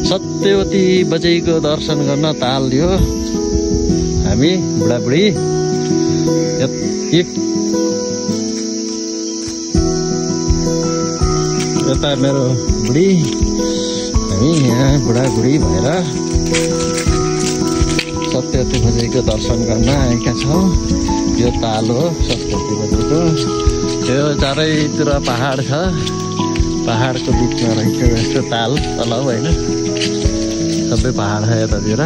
सत्यवती बजैको दर्शन गर्न ताल्यो हामी बुढाबुढी। यता मेरो बुढी, हामी यहाँ बुढाबुढी भएर सत्यवती बजैको दर्शन गर्न आएका छौँ। यो ताल हो सत्यवती बजैको। यो चारैतिर पहाड छ, पहाडको बिचमा रहेको यस्तो ताल तलाउ होइन, सबै पहाड छ यतातिर।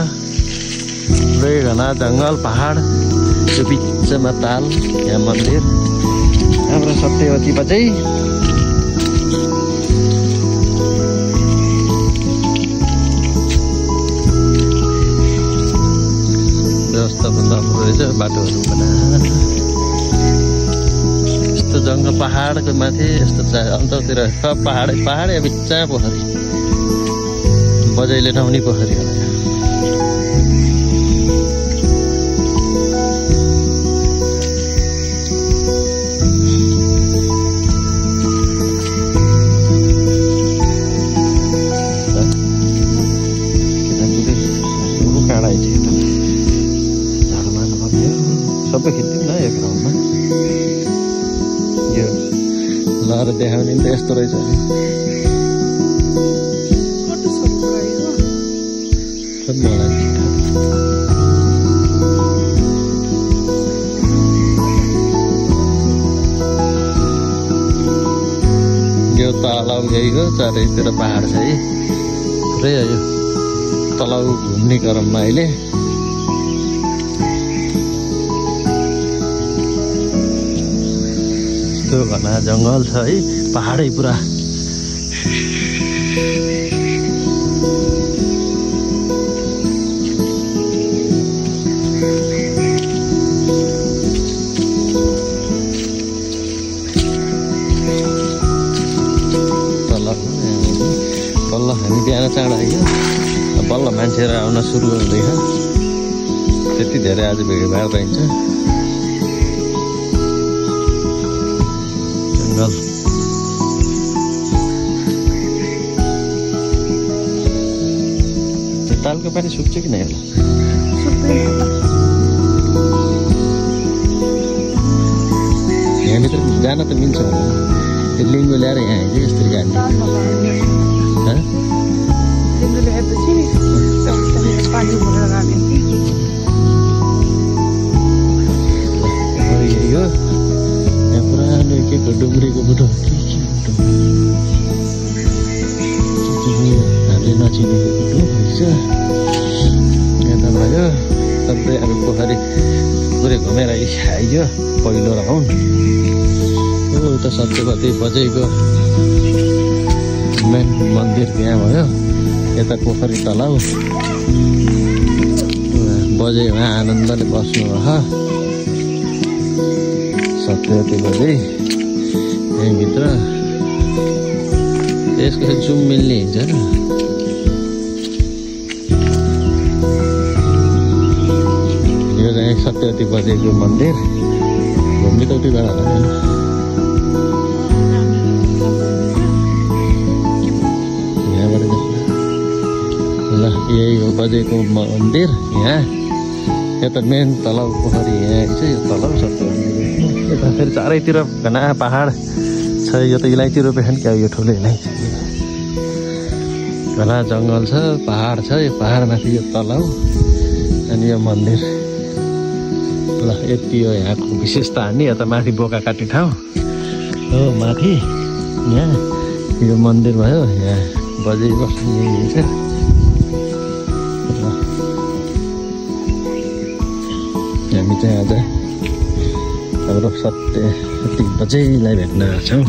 पुरै घना जङ्गल पहाड, त्यो बिचमा ताल, यहाँ मन्दिर हाम्रो सत्यवती बजै। व्यवस्थापन राम्रो रहेछ, बाटोहरू बनाएर यस्तो जङ्गल पहाडको माथि यस्तो अन्ततिर सब पहाडै पहाड, या बिचमा पोखरी, बजैले नहुने पोखरी होला। सबै खिच्दिउँ न एक राउन्डमा। यो लगाएर देखाउने त यस्तो रहेछ। यो तलाउ यही हो, चारैतिर पहाड छ है पुरै। यो तलाउ घुम्ने क्रममा अहिले घना जङ्गल छ है, पहाडै पुरा। बल्ल हामी बिहान चाँडो आइयो, बल्ल मान्छेहरू आउन सुरु हुँदैछ। त्यति धेरै आज भिडभाड रहन्छ। तालको पानी सुक्छ कि नै होला? यहाँभित्र जान त मिल्छ होला। त्यो लिङ्गो ल्याएर यहाँ आइज यस्तरी जाने। यही हो यहाँ पुरानो के डुङ्ग्रीको बुटो, हामीले नचिनेको बुटो रहेछ। यता भयो सबै अब पोखरी पुरै घुमेर आइयो पहिलो राउन्ड। उता सत्यवती बजैको मेन मन्दिर त्यहाँ भयो। यता पोखरी तलाउ, बजैमा आनन्दले बस्नु भयो। सत्यवती बजै यहीँभित्र यसको जुम मिल्ने हुन्छ र। यो चाहिँ सत्यवती बजैको मन्दिर। घुम्ने त उठीबाट होला नि। यहाँबाट ल यही हो बजैको मन्दिर। यहाँ यता मेन तलाउ पोखरी यहाँ छ। यो तलाउ सत्यवती यता फेरि चारैतिर घना पहाड छ। यो त इलाइची रोपेछन् क्या, यो ठुलो इलाइची। घना जङ्गल छ, पहाड छ। यो पहाडमाथि यो तलाउ अनि यो मन्दिर। ल यति हो यहाँको विशेषता। हामी यता माथि बोका काट्ने ठाउँ हो, माथि यहाँ यो मन्दिर भयो। यहाँ बजै बस्ने यही छ। हामी चाहिँ आज हाम्रो सत्यवती बजैलाई भेट्न छौँ।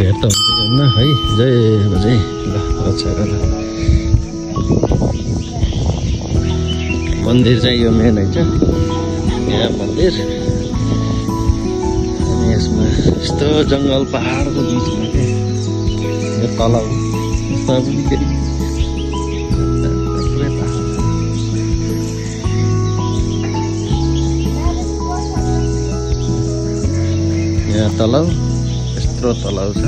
भेट त हुन्छ गर्न है। जय बजै। ल अच्छा ल मन्दिर चाहिँ यो मेन होइन, यहाँ मन्दिर। अनि यसमा यस्तो जङ्गल पहाडको बिचमा के यो तलाउ यस्तो पनि फेरि पुरै पहाड। यहाँ तलाउ, यत्रो तलाउ छ।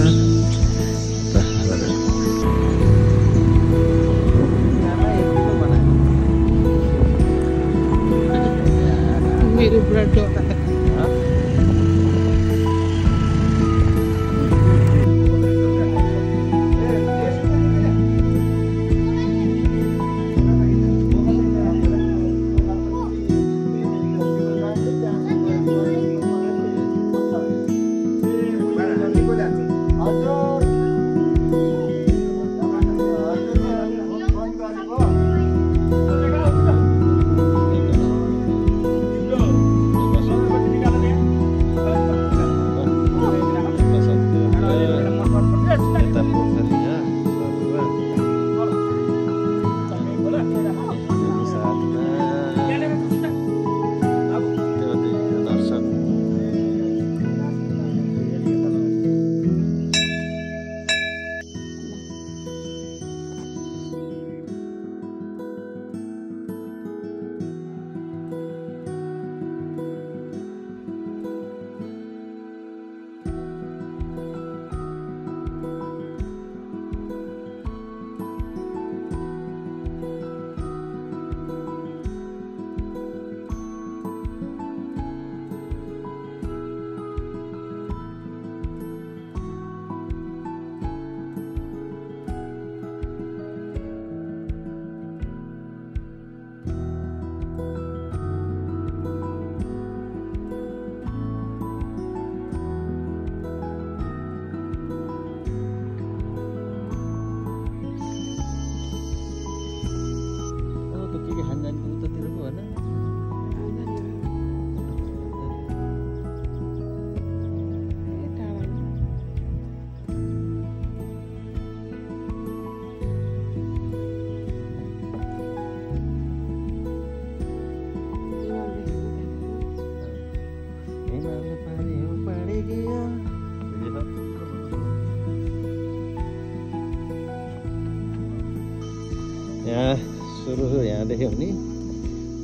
यहाँ सुरु यहाँदेखि हो नि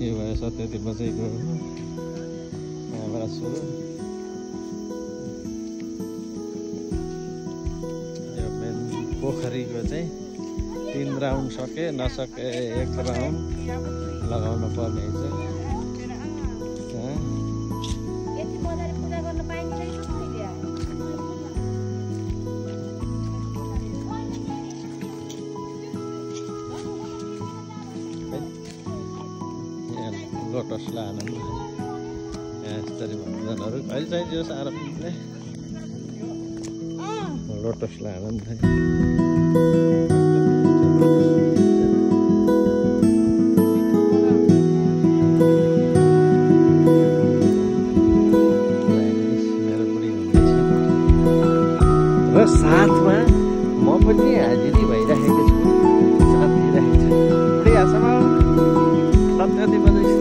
यो भयो 77 बजेको यहाँबाट सुरु यो मेन पोखरीको चाहिँ 3 राउन्ड सके नसके 1 राउन्ड लगाउनु पर्ने चाहिँ लोटसलाई आनन्द यस्तरी भजनहरू अहिले चाहिँ जो आरम्भले लोटसलाई आनन्द र साथमा म पनि हाजिरी भइराखेको छु साथ दिइराखेको छु बुढी आसमा 7 बजे